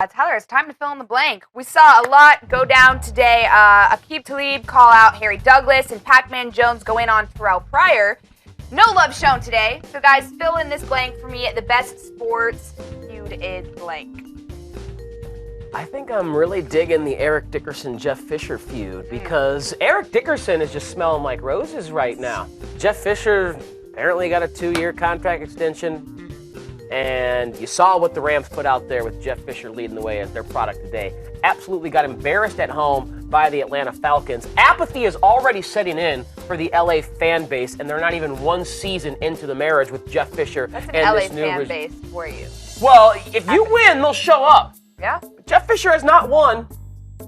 Tyler, it's time to fill in the blank. We saw a lot go down today. Aqib Talib call out Harry Douglas and Pac-Man Jones go in on Terrell Pryor. No love shown today. So guys, fill in this blank for me. The best sports feud is blank. I think I'm really digging the Eric Dickerson-Jeff Fisher feud because Eric Dickerson is just smelling like roses right now. Jeff Fisher apparently got a 2-year contract extension. And you saw what the Rams put out there with Jeff Fisher leading the way as their product today. Absolutely got embarrassed at home by the Atlanta Falcons. Apathy is already setting in for the LA fan base, and they're not even one season into the marriage with Jeff Fisher. That's an and LA this new fan base for you. Well, if you win, they'll show up. Yeah. Jeff Fisher has not won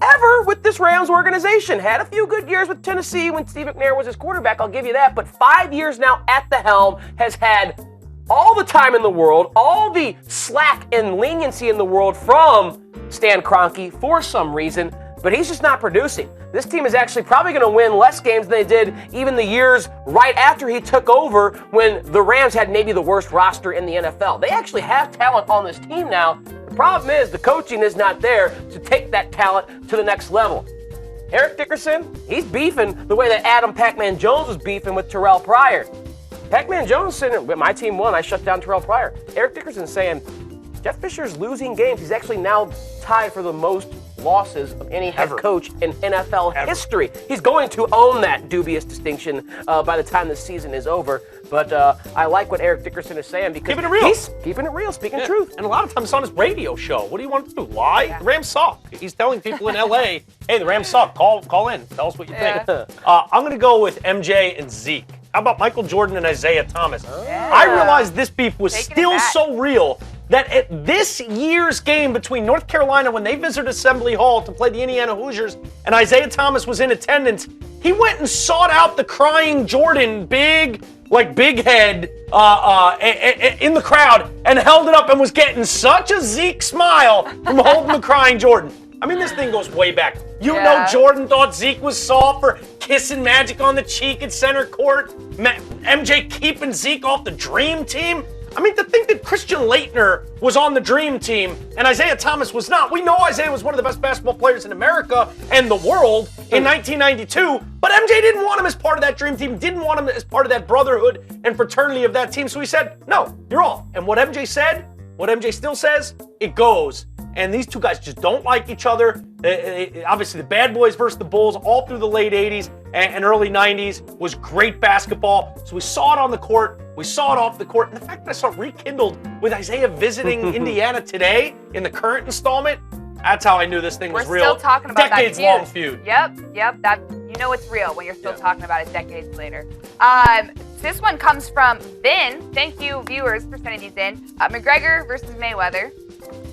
ever with this Rams organization. Had a few good years with Tennessee when Steve McNair was his quarterback, I'll give you that. But 5 years now at the helm, has had all the time in the world, all the slack and leniency in the world from Stan Kroenke for some reason, but he's just not producing. This team is actually probably going to win less games than they did even the years right after he took over when the Rams had maybe the worst roster in the NFL. They actually have talent on this team now. The problem is the coaching is not there to take that talent to the next level. Eric Dickerson, he's beefing the way that Adam Pac-Man Jones was beefing with Terrell Pryor. Pac-Man Jones said, my team won, I shut down Terrell Pryor. Eric Dickerson saying, Jeff Fisher's losing games. He's actually now tied for the most losses of any head coach in NFL history. He's going to own that dubious distinction by the time the season is over. But I like what Eric Dickerson is saying because keeping it real. He's keeping it real, speaking truth. And a lot of times it's on his radio show. What do you want to do? Lie? Yeah. The Rams suck. He's telling people in LA, hey, the Rams suck. Call in. Tell us what you think. I'm going to go with MJ and Zeke. How about Michael Jordan and Isaiah Thomas? Yeah. I realized this beef was still so real that at this year's game between North Carolina when they visited Assembly Hall to play the Indiana Hoosiers and Isaiah Thomas was in attendance, he went and sought out the crying Jordan, big head in the crowd and held it up and was getting such a Zeke smile from holding the crying Jordan. I mean, this thing goes way back. You know Jordan thought Zeke was soft for kissing Magic on the cheek at center court. MJ keeping Zeke off the dream team. I mean, to think that Christian Laettner was on the dream team and Isaiah Thomas was not. We know Isaiah was one of the best basketball players in America and the world in 1992, but MJ didn't want him as part of that dream team, didn't want him as part of that brotherhood and fraternity of that team. So he said, no, you're off. And what MJ said, what MJ still says, it goes. And these two guys just don't like each other. Obviously, the Bad Boys versus the Bulls all through the late 80s and early 90s was great basketball. So we saw it on the court. We saw it off the court. And the fact that I saw it rekindled with Isaiah visiting Indiana today in the current installment, that's how I knew this thing was real. We're still talking about decades-long feud. Yep. That you know it's real when you're still talking about it decades later. This one comes from Vin. Thank you, viewers, for sending these in. McGregor versus Mayweather.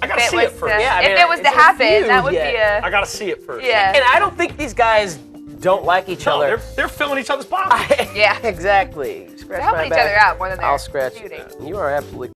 I gotta see it first. If it was to happen, that would be a... I gotta see it first. Yeah. And I don't think these guys don't like each other. They're filling each other's pockets. Yeah, exactly. They're helping each other out more than they're I'll scratch shooting. You are absolutely